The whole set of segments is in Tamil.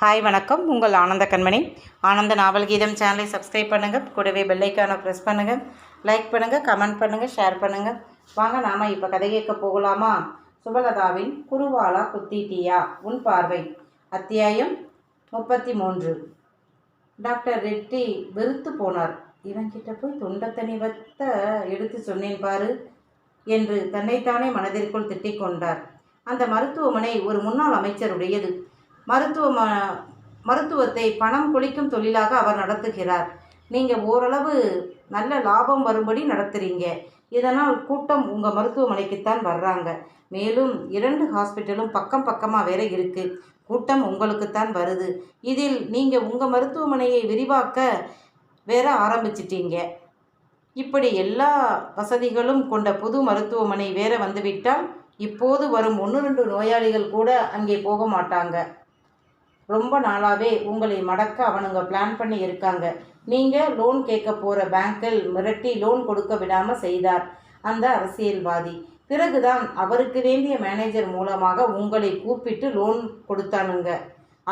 ஹாய் வணக்கம். உங்கள் ஆனந்த கண்மணி. ஆனந்த நாவல் கீதம் சேனலை சப்ஸ்கிரைப் பண்ணுங்கள். கூடவே பெல்லைக்கான ப்ரெஸ் பண்ணுங்கள். லைக் பண்ணுங்கள், கமெண்ட் பண்ணுங்கள், ஷேர் பண்ணுங்கள். வாங்க நாம் இப்போ கதை கேட்க போகலாமா? சுபலதாவின் குருவாலா குத்திட்டியா உன் பார்வை. அத்தியாயம் 33. டாக்டர் ரெட்டி வெறுத்து போனார். இவன்கிட்ட போய் தொண்டத்தனி வத்த எடுத்து சொன்னேன் பாரு என்று தன்னைத்தானே மனதிற்குள் திட்டிக் கொண்டார். அந்த மருத்துவமனை ஒரு முன்னாள் அமைச்சருடையது. மருத்துவத்தை பணம் கொளிக்கும் தொழிலாக அவர் நடத்துகிறார். நீங்கள் ஓரளவு நல்ல லாபம் வரும்படி நடத்துகிறீங்க. இதனால் கூட்டம் உங்கள் மருத்துவமனைக்குத்தான் வர்றாங்க. மேலும் 2 ஹாஸ்பிட்டலும் பக்கம் பக்கமாக வேற இருக்குது. கூட்டம் உங்களுக்குத்தான் வருது. இதில் நீங்கள் உங்கள் மருத்துவமனையை விரிவாக்க வேற ஆரம்பிச்சிட்டீங்க. இப்படி எல்லா வசதிகளும் கொண்ட புது மருத்துவமனை வேற வந்துவிட்டால் இப்போது வரும் 1-2 நோயாளிகள் கூட அங்கே போக மாட்டாங்க. ரொம்ப நாளாகவே உங்களை மடக்க அவனுங்க பிளான் பண்ணி இருக்காங்க. நீங்கள் லோன் கேட்க போகிற பேங்கில் மிரட்டி லோன் கொடுக்க விடாமல் செய்தார் அந்த அரசியல்வாதி. பிறகுதான் அவருக்கு வேண்டிய மேனேஜர் மூலமாக உங்களை கூப்பிட்டு லோன் கொடுத்தானுங்க.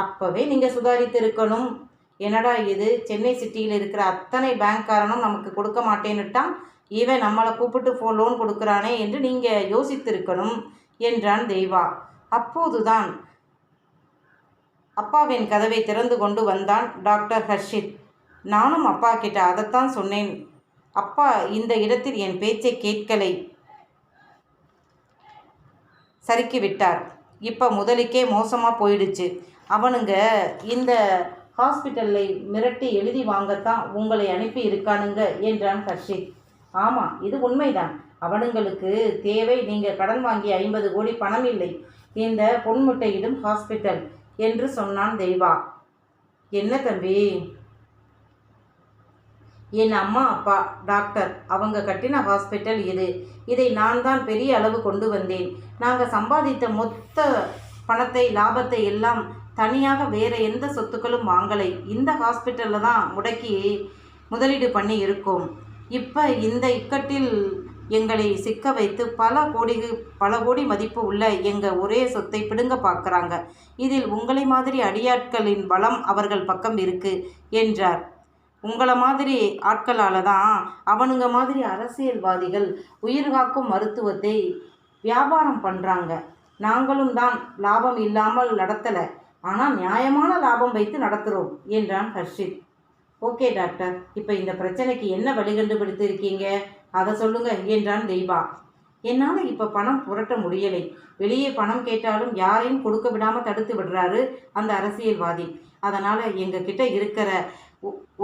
அப்போவே நீங்கள் சுதாரித்து இருக்கணும். என்னடா இது, சென்னை சிட்டியில் இருக்கிற அத்தனை பேங்க்காரனும் நமக்கு கொடுக்க மாட்டேன்னுட்டான், இவன் நம்மளை கூப்பிட்டு லோன் கொடுக்குறானே என்று நீங்கள் யோசித்திருக்கணும் என்றான் தெய்வா. அப்போதுதான் அப்பாவின் கதவை திறந்து கொண்டு வந்தான் டாக்டர் ஹர்ஷித். நானும் அப்பா கிட்ட அதைத்தான் சொன்னேன். அப்பா இந்த இடத்தில் என் பேச்சை கேட்கலை, சறுக்கி விட்டார். இப்போ முதலுக்கே மோசமாக போயிடுச்சு. அவனுங்க இந்த ஹாஸ்பிட்டலை மிரட்டி எழுதி வாங்கத்தான் உங்களை அனுப்பி இருக்கானுங்க என்றான் ஹர்ஷித். ஆமாம், இது உண்மைதான். அவனுங்களுக்கு தேவை நீங்கள் கடன் வாங்கி 50 கோடி பணம் இல்லை, இந்த பொன்முட்டையிடும் ஹாஸ்பிட்டல் என்று சொன்னான் தெய்வா. என்ன தம்பி? என் அம்மா அப்பா டாக்டர், அவங்க கட்டின ஹாஸ்பிட்டல் இது. இதை நான் தான் பெரிய அளவு கொண்டு வந்தேன். நாங்கள் சம்பாதித்த மொத்த பணத்தை, லாபத்தை எல்லாம் தனியாக வேறு எந்த சொத்துக்களும் வாங்கலை. இந்த ஹாஸ்பிட்டலில் தான் முடக்கி முதலீடு பண்ணி இருக்கோம். இப்போ இந்த இக்கட்டில் எங்களை சிக்க வைத்து பல கோடி மதிப்பு உள்ள எங்கள் ஒரே சொத்தை பிடுங்க பார்க்குறாங்க. இதில் உங்களை மாதிரி அடியாட்களின் பலம் அவர்கள் பக்கம் இருக்குது என்றார். உங்களை மாதிரி ஆட்களால் தான் அவனுங்க மாதிரி அரசியல்வாதிகள் உயிர்காக்கும் மருத்துவத்தை வியாபாரம் பண்ணுறாங்க. நாங்களும் தான் லாபம் இல்லாமல் நடத்தலை, ஆனால் நியாயமான லாபம் வைத்து நடத்துகிறோம் என்றான் ஹர்ஷித். ஓகே டாக்டர், இப்போ இந்த பிரச்சனைக்கு என்ன வழி கண்டுபிடித்து இருக்கீங்க, அதை சொல்லுங்க என்றான் தெய்வா. என்னால் இப்போ பணம் புரட்ட முடியலை. வெளியே பணம் கேட்டாலும் யாரையும் கொடுக்க விடாமல் தடுத்து விடுறாரு அந்த அரசியல்வாதி. அதனால் எங்ககிட்ட இருக்கிற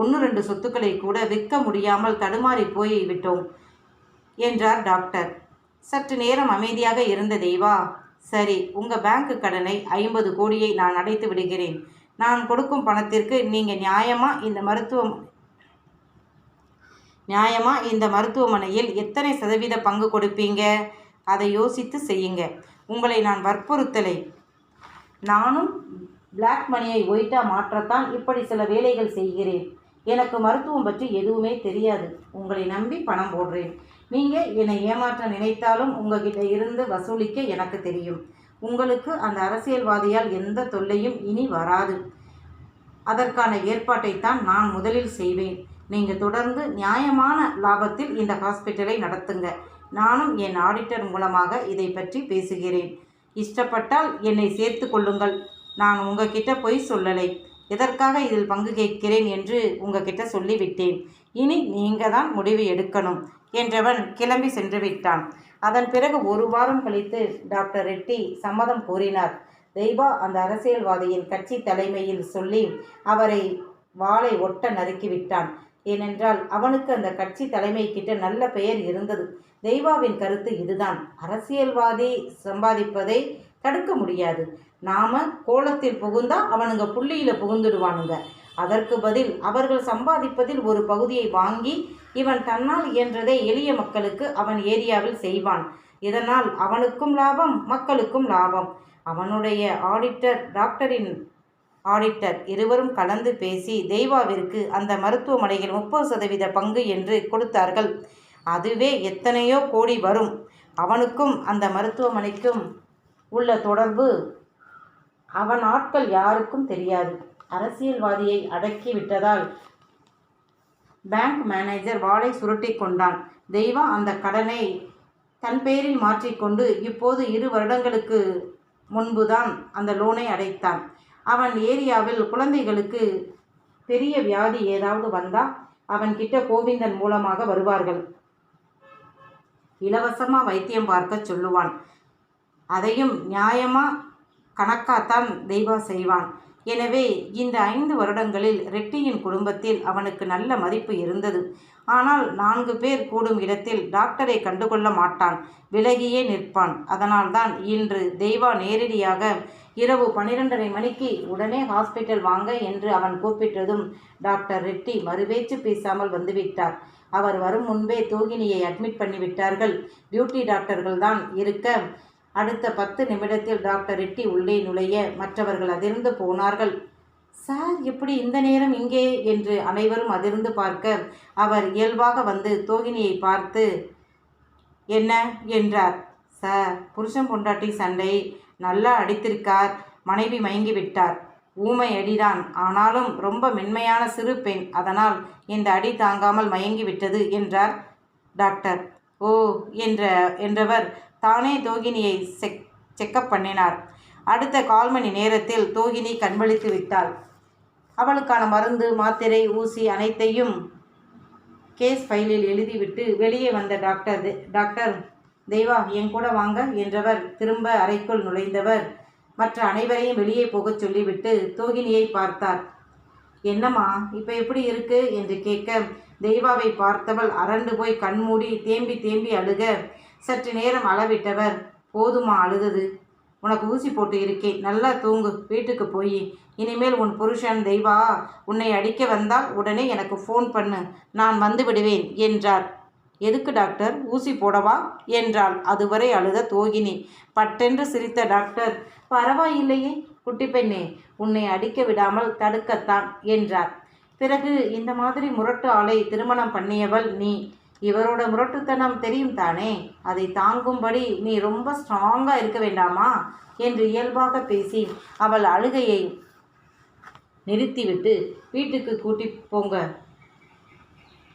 1-2 சொத்துக்களை கூட விற்க முடியாமல் தடுமாறி போய் விட்டோம் என்றார் டாக்டர். சற்று நேரம் அமைதியாக இருந்த தெய்வா, சரி, உங்கள் பேங்க் கடனை 50 கோடியை நான் அடைத்து விடுகிறேன். நான் கொடுக்கும் பணத்திற்கு நீங்கள் நியாயமாக இந்த மருத்துவமனையில் எத்தனை சதவீத பங்கு கொடுப்பீங்க? அதை யோசித்து செய்யுங்க. உங்களை நான் வற்புறுத்தலை. நானும் பிளாக் மணியை ஒயிட்டாக மாற்றத்தான் இப்படி சில வேலைகள் செய்கிறேன். எனக்கு மருத்துவம் பற்றி எதுவுமே தெரியாது. உங்களை நம்பி பணம் போடுறேன். நீங்கள் என்னை ஏமாற்ற நினைத்தாலும் உங்ககிட்ட இருந்து வசூலிக்க எனக்கு தெரியும். உங்களுக்கு அந்த அரசியல்வாதியால் எந்த தொல்லையும் இனி வராது. அதற்கான ஏற்பாட்டைத்தான் நான் முதலில் செய்வேன். நீங்கள் தொடர்ந்து நியாயமான லாபத்தில் இந்த ஹாஸ்பிட்டலை நடத்துங்க. நானும் என் ஆடிட்டர் மூலமாக இதை பற்றி பேசுகிறேன். இஷ்டப்பட்டால் என்னை சேர்த்து கொள்ளுங்கள். நான் உங்ககிட்ட பொய் சொல்லலை. எதற்காக இதில் பங்கு கேட்கிறேன் என்று உங்ககிட்ட சொல்லிவிட்டேன். இனி நீங்கள் தான் முடிவு எடுக்கணும் என்றவன் கிளம்பி சென்று விட்டான். அதன் பிறகு 1 வாரம் கழித்து டாக்டர் ரெட்டி சம்மதம் கோரினார். தெய்வா அந்த அரசியல்வாதியின் கட்சி தலைமையில் சொல்லி அவரை வாளை ஒட்ட நறுக்கிவிட்டான். ஏனென்றால் அவனுக்கு அந்த கட்சி தலைமை கிட்ட நல்ல பெயர் இருந்தது. தெய்வாவின் கருத்து இதுதான்: அரசியல்வாதி சம்பாதிப்பதை தடுக்க முடியாது. நாம கோலத்தில் புகுந்தா அவனுங்க புள்ளியில் புகுந்துடுவானுங்க. அதற்கு பதில் அவர்கள் சம்பாதிப்பதில் ஒரு பகுதியை வாங்கி இவன் தன்னால் இயன்றதை எளிய மக்களுக்கு அவன் ஏரியாவில் செய்வான். இதனால் அவனுக்கும் லாபம், மக்களுக்கும் லாபம். அவனுடைய ஆடிட்டர், டாக்டரின் ஆடிட்டர் இருவரும் கலந்து பேசி தெய்வாவிற்கு அந்த மருத்துவமனையில் 30% பங்கு என்று கொடுத்தார்கள். அதுவே எத்தனையோ கோடி வரும். அவனுக்கும் அந்த மருத்துவமனைக்கும் உள்ள தொடர்பு அவன் ஆட்கள் யாருக்கும் தெரியாது. அரசியல்வாதியை அடக்கி விட்டதால் பேங்க் மேனேஜர் வாளை சுருட்டி கொண்டான். தெய்வா அந்த கடனை தன் பேரில் மாற்றிக்கொண்டு இப்போது 2 வருடங்களுக்கு முன்புதான் அந்த லோனை அடைத்தான். அவன் ஏரியாவில் குழந்தைகளுக்கு பெரிய வியாதி ஏதாவது வந்தா அவன் கிட்ட கோவிந்தன் மூலமாக வருவார்கள். இலவசமாக வைத்தியம் பார்க்க சொல்லுவான். அதையும் நியாயமா கணக்காத்தான் தெய்வா செய்வான். எனவே இந்த 5 வருடங்களில் ரெட்டியின் குடும்பத்தில் அவனுக்கு நல்ல மதிப்பு இருந்தது. ஆனால் 4 பேர் கூடும் இடத்தில் டாக்டரை கண்டுகொள்ள மாட்டான், விலகியே நிற்பான். அதனால்தான் இன்று தெய்வா நேரடியாக இரவு 12:30 மணிக்கு உடனே ஹாஸ்பிட்டல் வாங்க என்று அவன் கூப்பிட்டதும் டாக்டர் ரெட்டி மறுபேச்சு பேசாமல் வந்துவிட்டார். அவர் வரும் முன்பே தோகினியை அட்மிட் பண்ணிவிட்டார்கள். டியூட்டி டாக்டர்கள் தான் இருக்க அடுத்த 10 நிமிடத்தில் டாக்டர் ரெட்டி உள்ளே நுழைய மற்றவர்கள் அதிர்ந்து போனார்கள். சார், எப்படி இந்த நேரம் இங்கே என்று அனைவரும் அதிர்ந்து பார்க்க அவர் இயல்பாக வந்து தோகினியை பார்த்து என்ன என்றார். சார், புருஷன் பொண்டாட்டி சண்டை, நல்லா அடித்திருக்கார், மனைவி மயங்கி விட்டார். ஊமை அடிதான், ஆனாலும் ரொம்ப மென்மையான சிறு பெண், அதனால் இந்த அடி தாங்காமல் மயங்கி விட்டது என்றார் டாக்டர். ஓ என்றவர் தானே தோகினியை செக்கப் பண்ணினார். அடுத்த 1/4 மணி நேரத்தில் தோகினி கண்விழித்து விட்டாள். அவளுக்கான மருந்து, மாத்திரை, ஊசி அனைத்தையும் கேஸ் ஃபைலில் எழுதிவிட்டு வெளியே வந்த டாக்டர் தெய்வா என் கூட வாங்க என்றவர் திரும்ப அறைக்குள் நுழைந்தவர் மற்ற அனைவரையும் வெளியே போகச் சொல்லிவிட்டு தோகினியை பார்த்தார். என்னம்மா, இப்போ எப்படி இருக்கு என்று கேட்க தெய்வாவை பார்த்தவள் அரண்டு போய் கண்மூடி தேம்பி தேம்பி அழுக சற்று நேரம் அளவிட்டவர், போதுமா அழுதது, உனக்கு ஊசி போட்டு இருக்கேன், நல்லா தூங்கு, வீட்டுக்கு போய் இனிமேல் உன் புருஷன் தெய்வா உன்னை அடிக்க வந்தால் உடனே எனக்கு ஃபோன் பண்ணு, நான் வந்து விடுவேன் என்றார். எதுக்கு டாக்டர், ஊசி போடவா என்றாள் அதுவரை அழுத தோகினி. பட்டென்று சிரித்த டாக்டர், பரவாயில்லையே குட்டி பெண்ணே, உன்னை அடிக்க விடாமல் தடுக்கத்தான் என்றார். பிறகு இந்த மாதிரி முரட்டு ஆளை திருமணம் பண்ணியவள் நீ, இவரோட முரட்டுத்தனம் தெரியும் தானே, அதை தாங்கும்படி நீ ரொம்ப ஸ்ட்ராங்காக இருக்க வேண்டாமா என்று இயல்பாக பேசி அவள் அழுகையை நிறுத்திவிட்டு வீட்டுக்கு கூட்டி போங்க,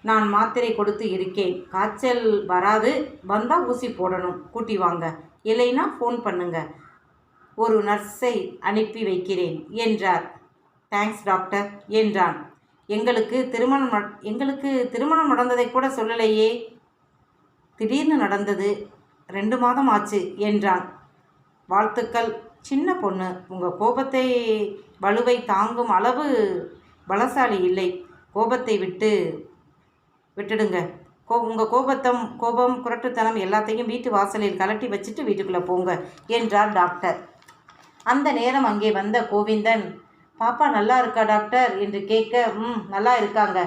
நான் மாத்திரை கொடுத்து இருக்கேன், காய்ச்சல் வராது, வந்தால் ஊசி போடணும், கூட்டி வாங்க, இல்லைன்னா ஃபோன் பண்ணுங்க, ஒரு நர்ஸை அனுப்பி வைக்கிறேன் என்றார். தேங்க்ஸ் டாக்டர் என்றான். எங்களுக்கு திருமணம் நடந்ததை கூட சொல்லலையே, திடீர்னு நடந்தது, 2 மாதம் ஆச்சு என்றான். வாழ்த்துக்கள் சின்ன பொண்ணு, உங்கள் கோபத்தை வலுவை தாங்கும் அளவு பலசாலி இல்லை, கோபத்தை விட்டுடுங்க, உங்கள் கோபம் புரட்டுத்தனம் எல்லாத்தையும் வீட்டு வாசலில் கலட்டி வச்சுட்டு வீட்டுக்குள்ளே போங்க என்றார் டாக்டர். அந்த நேரம் அங்கே வந்த கோவிந்தன், பாப்பா நல்லா இருக்கா டாக்டர் என்று கேட்க, நல்லா இருக்காங்க.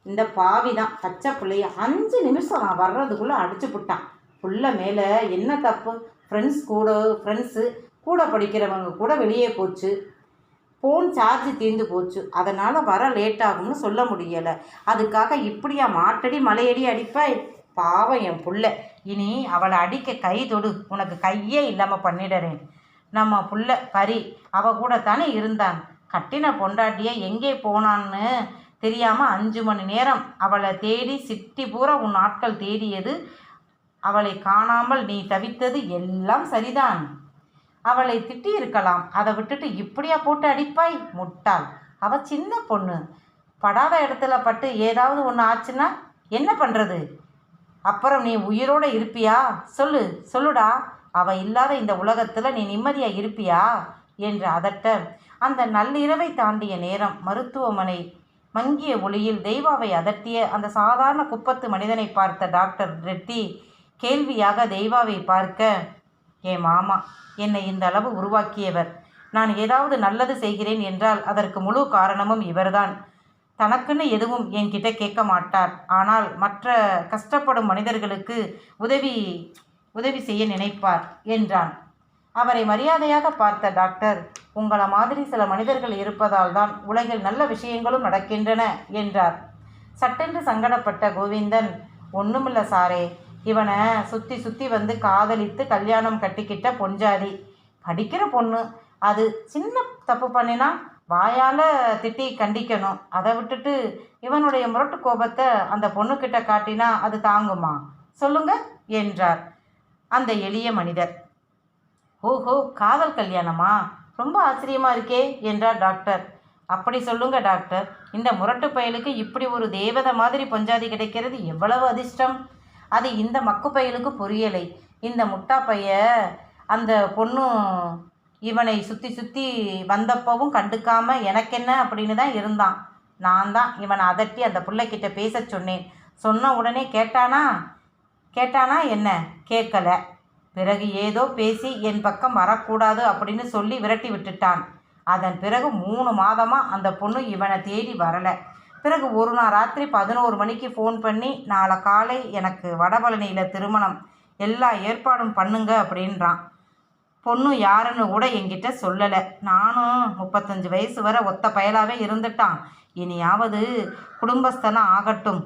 இந்த பாவி தான் பச்சை பிள்ளைய 5 நிமிஷம் நான் வர்றதுக்குள்ளே அடிச்சு புட்டான். புள்ள மேலே என்ன தப்பு, ஃப்ரெண்ட்ஸு கூட படிக்கிறவங்க கூட வெளியே போச்சு, ஃபோன் சார்ஜ் தீர்ந்து போச்சு, அதனால் வர லேட் ஆகும்னு சொல்ல முடியலை, அதுக்காக இப்படியா மாட்டடி மலையடி அடிப்பாய், பாவம் என் புள்ள, இனி அவளை அடிக்க கை தொடு, உனக்கு கையே இல்லாமல் பண்ணிடுறேன். நம்ம புள்ள பரி அவ கூட தானே இருந்தான், கட்டின பொண்டாட்டியை எங்கே போனான்னு தெரியாமல் 5 மணி நேரம் அவளை தேடி சிட்டி பூரா உன் ஆட்கள் தேடியது, அவளை காணாமல் நீ தவித்தது எல்லாம் சரிதான். அவளை திட்டி இருக்கலாம், அதை விட்டுட்டு இப்படியா போட்டு அடிப்பாய், முட்டாள், அவ சின்ன பொண்ணு, படாத இடத்துல பட்டு ஏதாவது ஒன்று ஆச்சுன்னா என்ன பண்ணுறது, அப்புறம் நீ உயிரோடு இருப்பியா, சொல்லுடா, அவள் இல்லாத இந்த உலகத்தில் நீ நிம்மதியாக இருப்பியா என்று அதட்ட அந்த நள்ளிரவை தாண்டிய நேரம் மருத்துவமனை மங்கிய ஒளியில் தெய்வாவை அதட்டிய அந்த சாதாரண குப்பத்து மனிதனை பார்த்த டாக்டர் ரெட்டி கேள்வியாக தெய்வாவை பார்க்க, என் மாமா என்னை இந்த அளவு உருவாக்கியவர், நான் ஏதாவது நல்லது செய்கிறேன் என்றால் அதற்கு முழு காரணமும் இவர்தான், தனக்குன்னு எதுவும் என்கிட்ட கேட்க மாட்டார், ஆனால் மற்ற கஷ்டப்படும் மனிதர்களுக்கு உதவி செய்ய நினைப்பார் என்றான். அவரை மரியாதையாக பார்த்த டாக்டர், உங்களை மாதிரி சில மனிதர்கள் இருப்பதால் தான் உலகில் நல்ல விஷயங்களும் நடக்கின்றன என்றார். சட்டென்று சங்கடப்பட்ட கோவிந்தன், ஒன்றுமில்ல சாரே, இவனை சுற்றி வந்து காதலித்து கல்யாணம் கட்டிக்கிட்ட பொஞ்சாதி, படிக்கிற பொண்ணு, அது சின்ன தப்பு பண்ணினா வாயால் திட்டி கண்டிக்கணும். அதை விட்டுட்டு இவனுடைய முரட்டு கோபத்தை அந்த பொண்ணுக்கிட்ட காட்டினா அது தாங்குமா சொல்லுங்க என்றார் அந்த எளிய மனிதர். ஓஹோ, காதல் கல்யாணமா? ரொம்ப ஆச்சரியமா இருக்கே என்றார் டாக்டர். அப்படி சொல்லுங்க டாக்டர். இந்த முரட்டு பயலுக்கு இப்படி ஒரு தேவதை மாதிரி பொஞ்சாதி கிடைக்கிறது எவ்வளவு அதிர்ஷ்டம். அது இந்த மக்கு பயலுக்கு புரியலை. இந்த முட்டா பைய அந்த பொண்ணு இவனை சுற்றி சுற்றி வந்தப்பவும் கண்டுக்காம எனக்கென்ன அப்படின்னு தான் இருந்தான். நான் தான் இவனை அதட்டி அந்த பிள்ளைக்கிட்ட பேச சொன்னேன். சொன்ன உடனே கேட்டானா என்ன? கேட்கல. பிறகு ஏதோ பேசி என் பக்கம் வரக்கூடாது அப்படின்னு சொல்லி விரட்டி விட்டுட்டான். அதன் பிறகு 3 மாதமாக அந்த பொண்ணு இவனை தேடி வரலை. பிறகு ஒரு நாள் ராத்திரி 11 மணிக்கு ஃபோன் பண்ணி நாளை காலை எனக்கு வடபழனியில் திருமணம், எல்லா ஏற்பாடும் பண்ணுங்க அப்படின்றான். பொண்ணு யாருன்னு கூட என்கிட்ட சொல்லலை. நானும் 35 வயசு வரை ஒத்த பயலாகவே இருந்துட்டான். இனியாவது குடும்பஸ்தனம் ஆகட்டும்,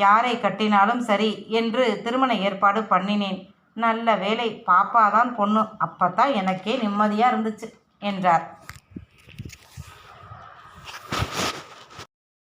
யாரை கட்டினாலும் சரி என்று திருமண ஏற்பாடு பண்ணினேன். நல்ல வேலை பாப்பாதான் பொண்ணு. அப்போத்தான் எனக்கே நிம்மதியாக இருந்துச்சு என்றார்.